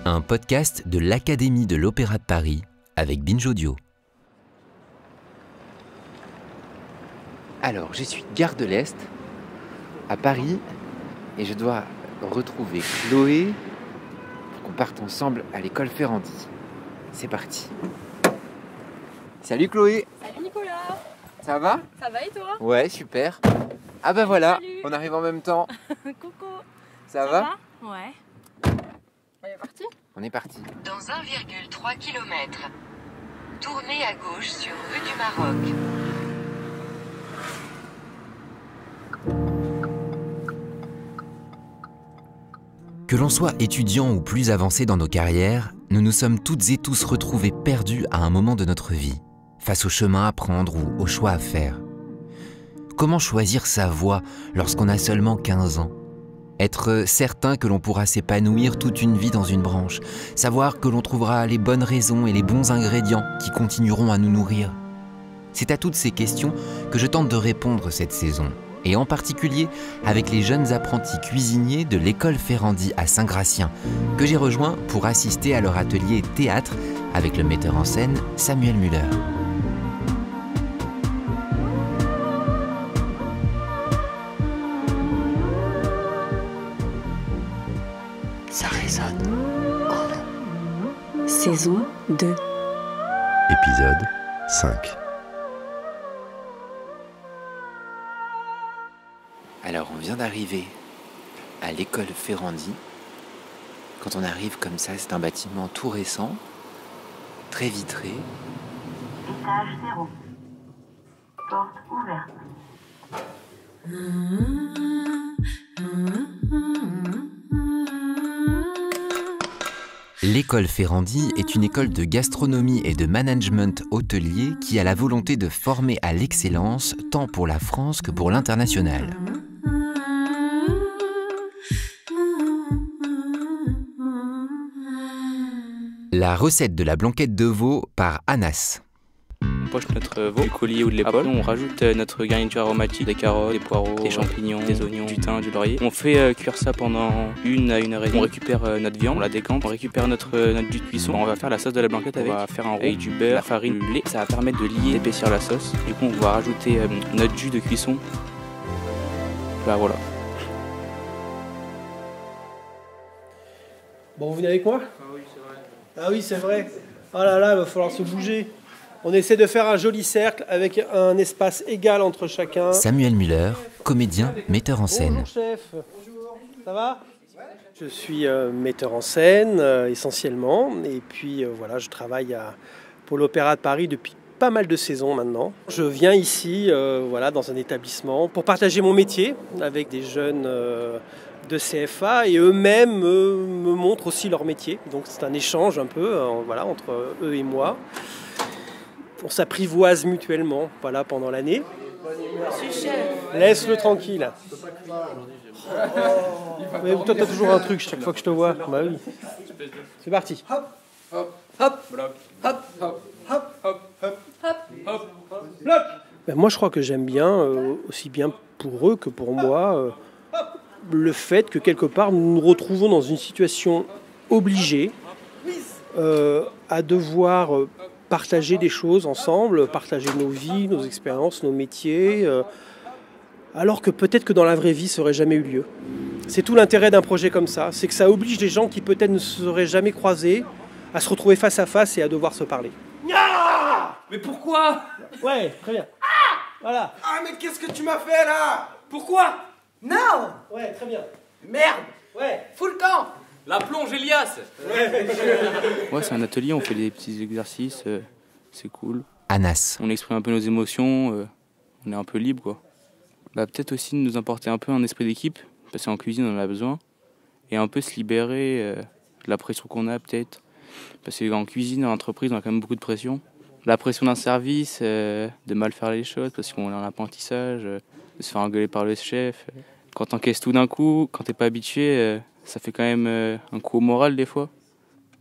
Un podcast de l'Académie de l'Opéra de Paris avec Binge Audio. Alors, je suis gare de l'Est, à Paris, et je dois retrouver Chloé pour qu'on parte ensemble à l'école Ferrandi. C'est parti. Salut Chloé. Salut Nicolas. Ça va? Ça va et toi? Ouais, super. Ah bah voilà, Salut. on arrive en même temps. Coucou. Ça va? Ouais. On est parti? On est parti. Dans 1,3 km, tournez à gauche sur rue du Maroc. Que l'on soit étudiant ou plus avancé dans nos carrières, nous nous sommes toutes et tous retrouvés perdus à un moment de notre vie, face au chemin à prendre ou au choix à faire. Comment choisir sa voie lorsqu'on a seulement 15 ans? Être certain que l'on pourra s'épanouir toute une vie dans une branche, savoir que l'on trouvera les bonnes raisons et les bons ingrédients qui continueront à nous nourrir. C'est à toutes ces questions que je tente de répondre cette saison, et en particulier avec les jeunes apprentis cuisiniers de l'école Ferrandi à Saint-Gratien, que j'ai rejoints pour assister à leur atelier théâtre avec le metteur en scène Samuel Müller. Ça résonne. Saison 2. Épisode 5. Alors, on vient d'arriver à l'école Ferrandi. Quand on arrive comme ça, c'est un bâtiment tout récent, très vitré. Étage 0. Porte ouverte. L'école Ferrandi est une école de gastronomie et de management hôtelier qui a la volonté de former à l'excellence tant pour la France que pour l'international. La recette de la blanquette de veau par Anas. On poche notre veau, du collier ou de l'épaule. On rajoute notre garniture aromatique, des carottes, des poireaux, des champignons, des oignons, du thym, du laurier. On fait cuire ça pendant 1 à 1h30. On récupère notre viande, on la décampe, on récupère notre jus de cuisson. On va faire la sauce de la blanquette avec. On va faire un roux avec du beurre, la farine, du lait. Ça va permettre de lier, d'épaissir la sauce. Du coup, on va rajouter notre jus de cuisson. Bah voilà. Bon, vous venez avec moi? Ah oui, c'est vrai. Ah là là, il va falloir se bouger. On essaie de faire un joli cercle avec un espace égal entre chacun. Samuel Müller, comédien, metteur en scène. Bonjour chef. Bonjour. Ça va? Je suis metteur en scène essentiellement. Et puis voilà, je travaille pour l'Opéra de Paris depuis pas mal de saisons maintenant. Je viens ici voilà, dans un établissement pour partager mon métier avec des jeunes de CFA et eux-mêmes me montrent aussi leur métier. Donc c'est un échange un peu voilà, entre eux et moi. On s'apprivoise mutuellement voilà, pendant l'année. Merci chef. Laisse-le tranquille. Mais toi, t'as toujours un truc chaque fois que je te vois. Bah oui. C'est parti. Hop, hop, hop, hop, hop, hop, hop, hop, hop, bloc. Ben, moi, je crois que j'aime bien, aussi bien pour eux que pour moi, le fait que quelque part, nous nous retrouvons dans une situation obligée à devoir partager des choses ensemble, partager nos vies, nos expériences, nos métiers, alors que peut-être que dans la vraie vie, ça n'aurait jamais eu lieu. C'est tout l'intérêt d'un projet comme ça, c'est que ça oblige des gens qui peut-être ne se seraient jamais croisés à se retrouver face à face et à devoir se parler. Mais pourquoi? Ouais, très bien. Voilà. Ah mais qu'est-ce que tu m'as fait là? Pourquoi? Non. Ouais, très bien. Merde. Ouais. Fous le camp. La plonge Elias. Ouais, c'est un atelier, on fait des petits exercices, c'est cool. Anas. On exprime un peu nos émotions, on est un peu libre quoi. Bah, peut-être aussi de nous apporter un peu un esprit d'équipe, parce qu'en cuisine on en a besoin, et un peu se libérer de la pression qu'on a peut-être. Parce qu'en cuisine, en entreprise, on a quand même beaucoup de pression. La pression d'un service, de mal faire les choses, parce qu'on est en apprentissage, de se faire engueuler par le chef. Quand t'encaisses tout d'un coup, quand t'es pas habitué, ça fait quand même un coup au moral des fois.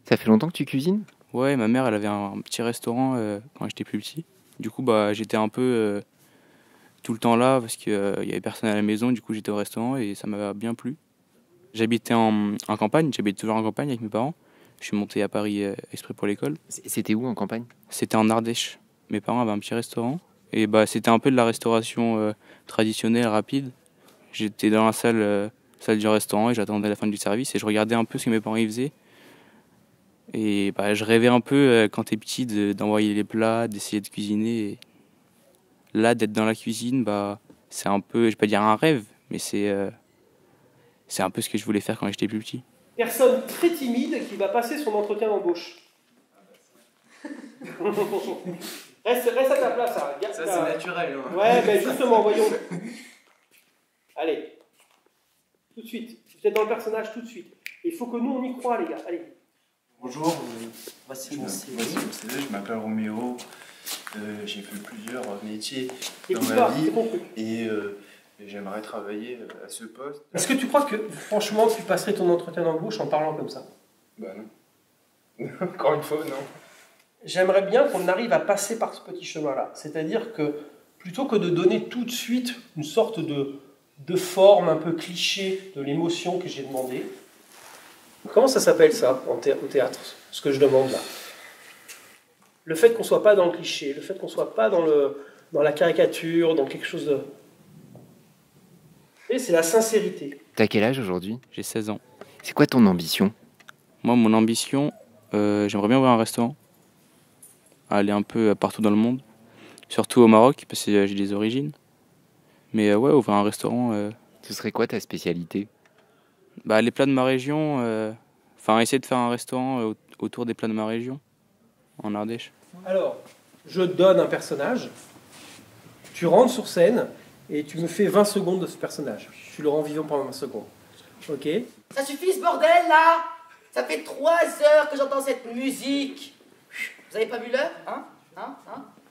Ça fait longtemps que tu cuisines? Ouais, ma mère elle avait un petit restaurant quand j'étais plus petit. Du coup bah j'étais un peu tout le temps là parce qu'il y avait personne à la maison, du coup j'étais au restaurant et ça m'a bien plu. J'habitais en campagne, j'habite toujours en campagne avec mes parents. Je suis monté à Paris exprès pour l'école. C'était où en campagne? C'était en Ardèche. Mes parents avaient un petit restaurant. Et c'était un peu de la restauration traditionnelle, rapide. J'étais dans la salle du restaurant et j'attendais la fin du service et je regardais un peu ce que mes parents y faisaient. Et je rêvais un peu quand t'es petit d'envoyer les plats, d'essayer de cuisiner. Et là, d'être dans la cuisine, c'est un peu, je vais pas dire un rêve, mais c'est un peu ce que je voulais faire quand j'étais plus petit. Personne très timide qui va passer son entretien d'embauche. Reste à ta place. Ça, c'est naturel. Hein. Ouais, mais justement, voyons. Allez. Tout de suite. Vous êtes dans le personnage tout de suite. Il faut que nous, on y croit, les gars. Allez. Bonjour, voici mon CV, je m'appelle Roméo, j'ai fait plusieurs métiers dans ma vie et j'aimerais travailler à ce poste. Est-ce que tu crois que, franchement, tu passerais ton entretien d'embauche en parlant comme ça? Bah non. Encore une fois, non. J'aimerais bien qu'on arrive à passer par ce petit chemin-là. C'est-à-dire que, plutôt que de donner tout de suite une sorte de forme un peu cliché de l'émotion que j'ai demandé. Comment ça s'appelle ça au théâtre, ce que je demande là? Le fait qu'on ne soit pas dans le cliché, le fait qu'on ne soit pas dans la caricature, dans quelque chose de... Et c'est la sincérité. T'as quel âge aujourd'hui? J'ai 16 ans. C'est quoi ton ambition? Moi, mon ambition, j'aimerais bien ouvrir un restaurant. Aller un peu partout dans le monde. Surtout au Maroc, parce que j'ai des origines. Mais ouais, ouvrir un restaurant... Ce serait quoi ta spécialité? Les plats de ma région, essayer de faire un restaurant autour des plats de ma région, en Ardèche. Alors, je donne un personnage, tu rentres sur scène et tu me fais 20 secondes de ce personnage. Tu le rends vivant pendant 20 secondes. Ok? Ça suffit ce bordel là! Ça fait 3 heures que j'entends cette musique! Vous avez pas vu l'heure? Hein?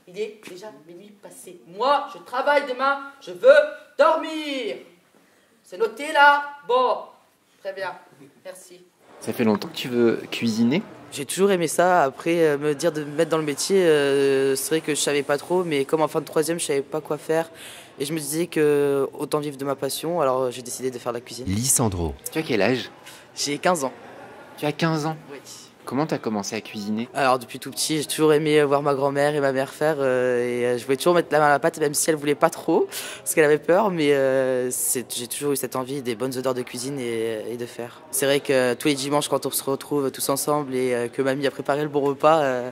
Il est déjà minuit passé. Moi, je travaille demain, je veux dormir! C'est noté là? Bon. Très bien, merci. Ça fait longtemps que tu veux cuisiner? J'ai toujours aimé ça. Après, me dire de me mettre dans le métier, c'est vrai que je savais pas trop, mais comme en fin de 3e, je savais pas quoi faire. Et je me disais que autant vivre de ma passion, alors j'ai décidé de faire la cuisine. Lysandro. Tu as quel âge? J'ai 15 ans. Tu as 15 ans? Oui. Comment t'as commencé à cuisiner? Alors depuis tout petit, j'ai toujours aimé voir ma grand-mère et ma mère faire et je voulais toujours mettre la main à la pâte même si elle voulait pas trop parce qu'elle avait peur, mais j'ai toujours eu cette envie des bonnes odeurs de cuisine et de faire. C'est vrai que tous les dimanches quand on se retrouve tous ensemble et que mamie a préparé le bon repas,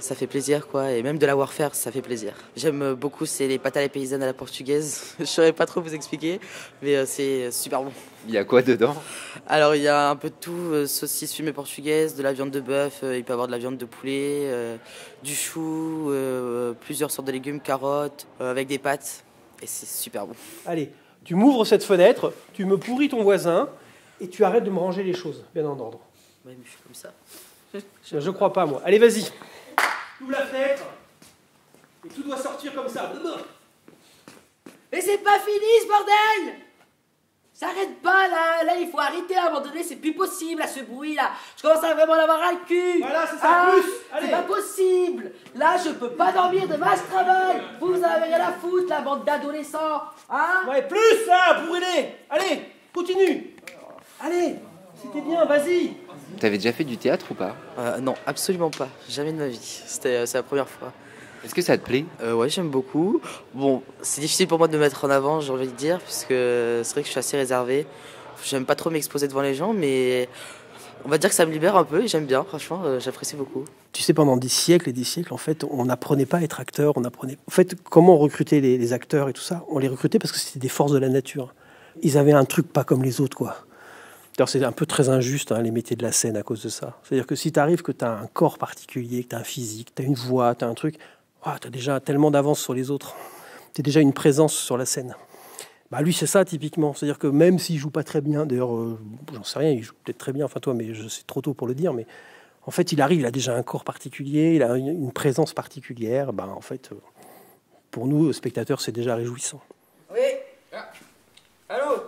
ça fait plaisir quoi, et même de l'avoir faire, ça fait plaisir. J'aime beaucoup, c'est les pâtes à la paysanne à la portugaise. Je saurais pas trop vous expliquer, mais c'est super bon. Il y a quoi dedans? Alors il y a un peu de tout, saucisse fumée portugaise, de la viande de bœuf, il peut y avoir de la viande de poulet, du chou, plusieurs sortes de légumes, carottes, avec des pâtes, et c'est super bon. Allez, tu m'ouvres cette fenêtre, tu me pourris ton voisin, et tu arrêtes de me ranger les choses, bien en ordre. Ouais, mais je suis comme ça. Je crois pas moi. Allez, vas-y. Ouvre la fenêtre, et tout doit sortir comme ça. Mais c'est pas fini ce bordel! Ça arrête pas là, il faut arrêter à un moment donné, c'est plus possible là, ce bruit là. Je commence à vraiment l'avoir à le cul. Voilà, c'est ça, plus. Allez. C'est pas possible. Là, je peux pas dormir, demain je travaille. Vous avez rien à foutre, la bande d'adolescents. Hein? Ouais, plus là, brûlez. Allez, continue. Allez, c'était bien, vas-y. T'avais déjà fait du théâtre ou pas? Non, absolument pas, jamais de ma vie. C'est la première fois. Est-ce que ça te plaît? Ouais, j'aime beaucoup. Bon, c'est difficile pour moi de me mettre en avant, j'ai envie de dire, puisque c'est vrai que je suis assez réservé. J'aime pas trop m'exposer devant les gens, mais on va dire que ça me libère un peu et j'aime bien, franchement, j'apprécie beaucoup. Tu sais, pendant des siècles et des siècles, en fait, on n'apprenait pas à être acteur, on apprenait... En fait, comment recruter les acteurs et tout ça? On les recrutait parce que c'était des forces de la nature. Ils avaient un truc pas comme les autres, quoi. D'ailleurs, c'est un peu très injuste, hein, les métiers de la scène à cause de ça. C'est-à-dire que si tu arrives que tu as un corps particulier, que tu as un physique, tu as une voix, tu as un truc... tu as déjà tellement d'avance sur les autres. Tu es déjà une présence sur la scène. Lui, c'est ça, typiquement. C'est-à-dire que même s'il joue pas très bien, d'ailleurs, j'en sais rien, il joue peut-être très bien, enfin toi, mais c'est trop tôt pour le dire, mais en fait, il arrive, il a déjà un corps particulier, il a une présence particulière. En fait, pour nous, spectateurs, c'est déjà réjouissant. Oui. Allô?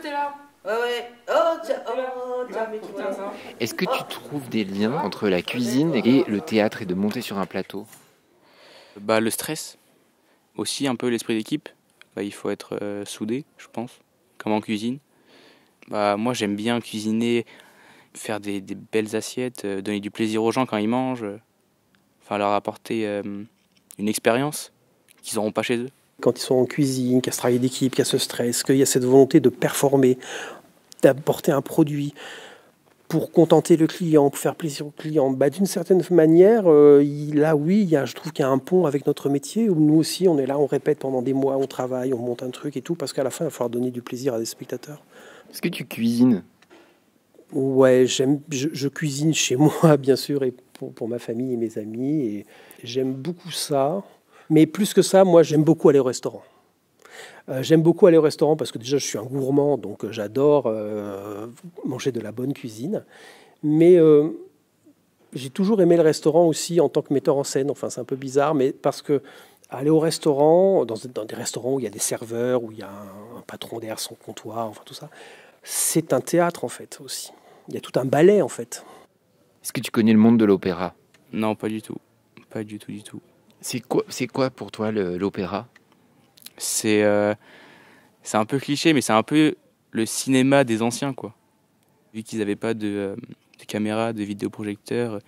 T'es là? Ouais. Oh, tiens, mais putain, ça. Est-ce que tu trouves des liens entre la cuisine et le théâtre et de monter sur un plateau? Le stress, aussi un peu l'esprit d'équipe. Il faut être soudé, je pense, comme en cuisine. Moi, j'aime bien cuisiner faire des belles assiettes, donner du plaisir aux gens quand ils mangent, enfin leur apporter une expérience qu'ils n'auront pas chez eux. Quand ils sont en cuisine, qu'il y a ce travail d'équipe, qu'il y a ce stress, qu'il y a cette volonté de performer, d'apporter un produit pour contenter le client, pour faire plaisir au client, d'une certaine manière, je trouve qu'il y a un pont avec notre métier où nous aussi, on est là, on répète pendant des mois, on travaille, on monte un truc et tout, parce qu'à la fin, il va falloir donner du plaisir à des spectateurs. Est-ce que tu cuisines ? Ouais, je cuisine chez moi, bien sûr, et pour ma famille et mes amis, et j'aime beaucoup ça. Mais plus que ça, moi, j'aime beaucoup aller au restaurant. J'aime beaucoup aller au restaurant parce que déjà, je suis un gourmand, donc j'adore manger de la bonne cuisine. Mais j'ai toujours aimé le restaurant aussi en tant que metteur en scène. Enfin, c'est un peu bizarre, mais parce que aller au restaurant, dans des restaurants où il y a des serveurs, où il y a un patron derrière son comptoir, enfin tout ça, c'est un théâtre, en fait, aussi. Il y a tout un ballet, en fait. Est-ce que tu connais le monde de l'opéra ? Non, pas du tout. Pas du tout, du tout. C'est quoi pour toi l'opéra ? C'est un peu cliché, mais c'est un peu le cinéma des anciens, quoi. Vu qu'ils n'avaient pas de caméra, de vidéoprojecteur,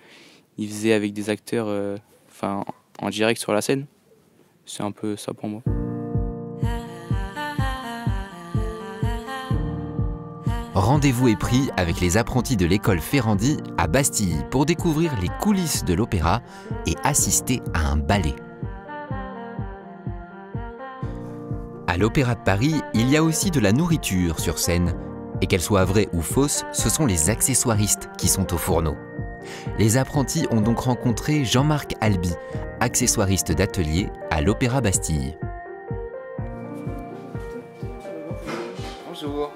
ils faisaient avec des acteurs en direct sur la scène. C'est un peu ça pour moi. Rendez-vous est pris avec les apprentis de l'école Ferrandi à Bastille pour découvrir les coulisses de l'opéra et assister à un ballet. À l'Opéra de Paris, il y a aussi de la nourriture sur scène. Et qu'elle soit vraie ou fausse, ce sont les accessoiristes qui sont au fourneau. Les apprentis ont donc rencontré Jean-Marc Albi, accessoiriste d'atelier à l'Opéra Bastille. Bonjour.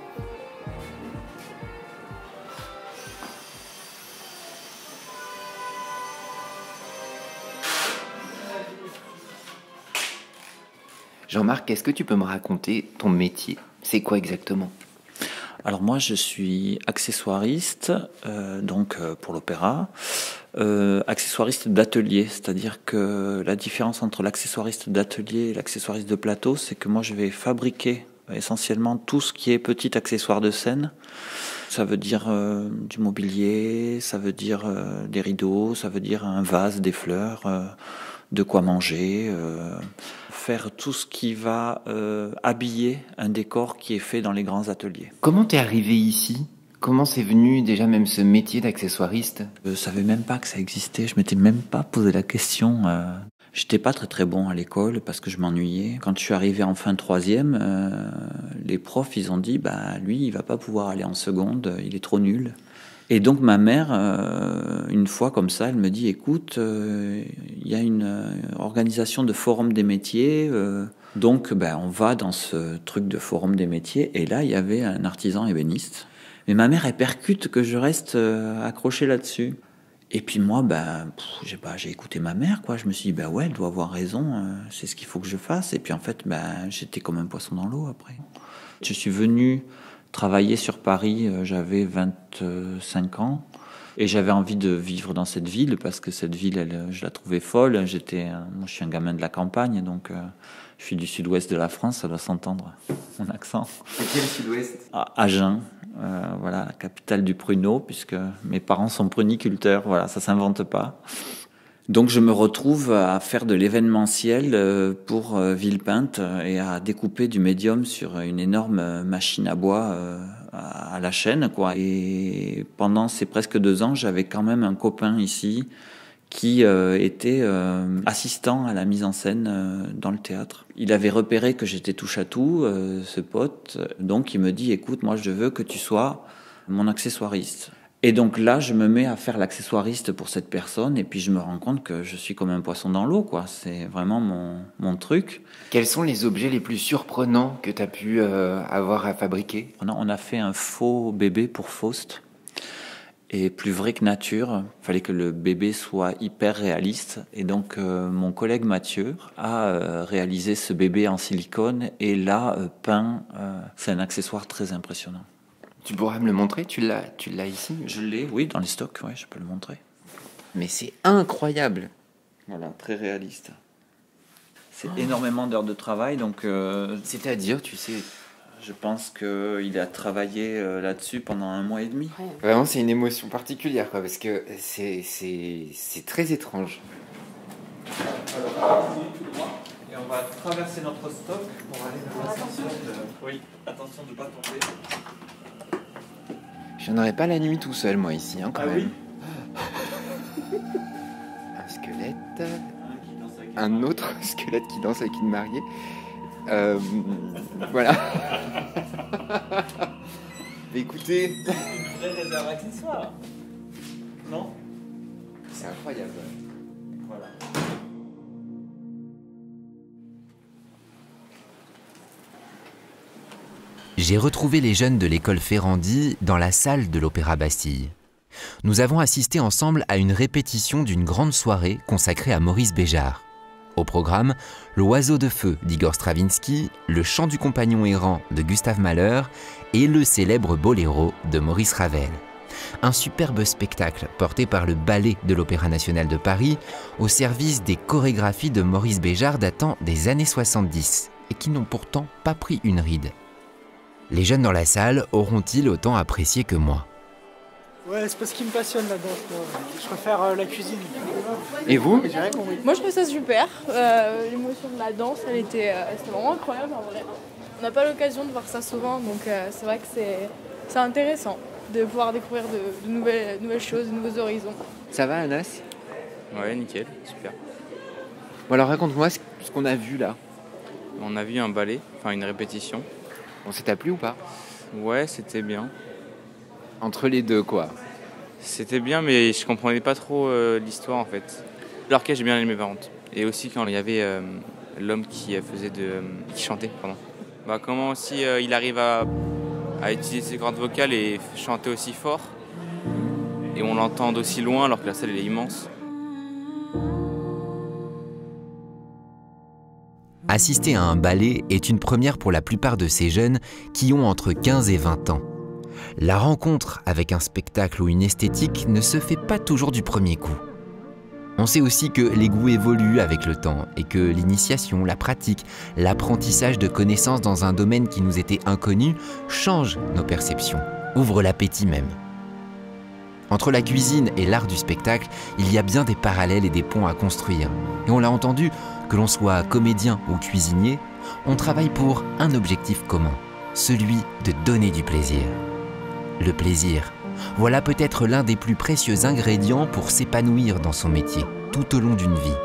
Jean-Marc, est-ce que tu peux me raconter ton métier ? C'est quoi exactement ? Alors moi, je suis accessoiriste, pour l'opéra, accessoiriste d'atelier, c'est-à-dire que la différence entre l'accessoiriste d'atelier et l'accessoiriste de plateau, c'est que moi, je vais fabriquer essentiellement tout ce qui est petit accessoire de scène. Ça veut dire du mobilier, ça veut dire des rideaux, ça veut dire un vase, des fleurs, de quoi manger, faire tout ce qui va habiller un décor qui est fait dans les grands ateliers. Comment t'es arrivé ici ? Comment c'est venu déjà même ce métier d'accessoiriste ? Je savais même pas que ça existait, je m'étais même pas posé la question. J'étais pas très bon à l'école parce que je m'ennuyais. Quand je suis arrivé en fin de troisième, les profs ils ont dit lui il va pas pouvoir aller en seconde, il est trop nul. Et donc ma mère, une fois comme ça, elle me dit écoute, il y a une organisation de forum des métiers, donc on va dans ce truc de forum des métiers. Et là il y avait un artisan ébéniste. Mais ma mère elle percute que je reste accroché là-dessus. Et puis moi, j'ai écouté ma mère, quoi. Je me suis dit, ouais, elle doit avoir raison, c'est ce qu'il faut que je fasse. Et puis en fait, j'étais comme un poisson dans l'eau après. Je suis venu travailler sur Paris, j'avais 25 ans. Et j'avais envie de vivre dans cette ville, parce que cette ville, je la trouvais folle. Moi, je suis un gamin de la campagne, donc je suis du sud-ouest de la France, ça doit s'entendre, mon accent. C'est quel sud-ouest ? Agen. Voilà, la capitale du pruneau, puisque mes parents sont pruniculteurs, voilà, ça s'invente pas. Donc je me retrouve à faire de l'événementiel pour Villepinte et à découper du médium sur une énorme machine à bois à la chaîne, quoi. Et pendant ces presque 2 ans, j'avais quand même un copain ici qui était assistant à la mise en scène dans le théâtre. Il avait repéré que j'étais touche à tout, ce pote, donc il me dit écoute, moi je veux que tu sois mon accessoiriste. Et donc là, je me mets à faire l'accessoiriste pour cette personne, et puis je me rends compte que je suis comme un poisson dans l'eau, quoi. C'est vraiment mon truc. Quels sont les objets les plus surprenants que tu as pu avoir à fabriquer ? On a fait un faux bébé pour Faust. Et plus vrai que nature, il fallait que le bébé soit hyper réaliste. Et donc mon collègue Mathieu a réalisé ce bébé en silicone et l'a peint. C'est un accessoire très impressionnant. Tu pourras me le montrer ? Tu l'as ici ? Je l'ai, oui, dans les stocks, ouais, je peux le montrer. Mais c'est incroyable. Voilà, très réaliste. C'est énormément d'heures de travail, donc... C'est-à-dire, tu sais... Je pense qu'il a travaillé là-dessus pendant 1 mois et demi. Vraiment, c'est une émotion particulière, quoi, parce que c'est très étrange. Alors, et on va traverser notre stock pour aller dans l'ascenseur. Oui, attention de ne pas tomber. Je n'aurais pas la nuit tout seul, moi, ici, hein, quand même. Oui. Un squelette. Un autre squelette qui danse avec une mariée. Voilà. Écoutez. Une vraie réserve accessoire. Non? C'est incroyable. Voilà. J'ai retrouvé les jeunes de l'école Ferrandi dans la salle de l'Opéra Bastille. Nous avons assisté ensemble à une répétition d'une grande soirée consacrée à Maurice Béjart. Au programme, L'Oiseau de feu d'Igor Stravinsky, Le chant du compagnon errant de Gustave Mahler et le célèbre Boléro de Maurice Ravel. Un superbe spectacle porté par le ballet de l'Opéra national de Paris au service des chorégraphies de Maurice Béjart datant des années 70 et qui n'ont pourtant pas pris une ride. Les jeunes dans la salle auront-ils autant apprécié que moi? Ouais, c'est pas ce qui me passionne la danse, moi. Je préfère la cuisine. Et vous? Moi je trouve ça super. L'émotion de la danse, c'était vraiment incroyable en vrai. On n'a pas l'occasion de voir ça souvent, donc c'est vrai que c'est intéressant de pouvoir découvrir de nouvelles choses, de nouveaux horizons. Ça va, Anas? Ouais, nickel, super. Bon, alors raconte-moi ce qu'on a vu là. On a vu un ballet, enfin une répétition. Bon, ça t'a plu ou pas? Ouais, c'était bien. Entre les deux, quoi. C'était bien, mais je comprenais pas trop l'histoire en fait. L'orchestre, j'ai bien aimé par contre. Et aussi quand il y avait l'homme qui chantait, pardon. Bah, comment aussi il arrive à utiliser ses cordes vocales et chanter aussi fort. Et on l'entend d'aussi loin alors que la salle elle est immense. Assister à un ballet est une première pour la plupart de ces jeunes qui ont entre 15 et 20 ans. La rencontre avec un spectacle ou une esthétique ne se fait pas toujours du premier coup. On sait aussi que les goûts évoluent avec le temps et que l'initiation, la pratique, l'apprentissage de connaissances dans un domaine qui nous était inconnu change nos perceptions, ouvre l'appétit même. Entre la cuisine et l'art du spectacle, il y a bien des parallèles et des ponts à construire. Et on l'a entendu, que l'on soit comédien ou cuisinier, on travaille pour un objectif commun, celui de donner du plaisir. Le plaisir, voilà peut-être l'un des plus précieux ingrédients pour s'épanouir dans son métier, tout au long d'une vie.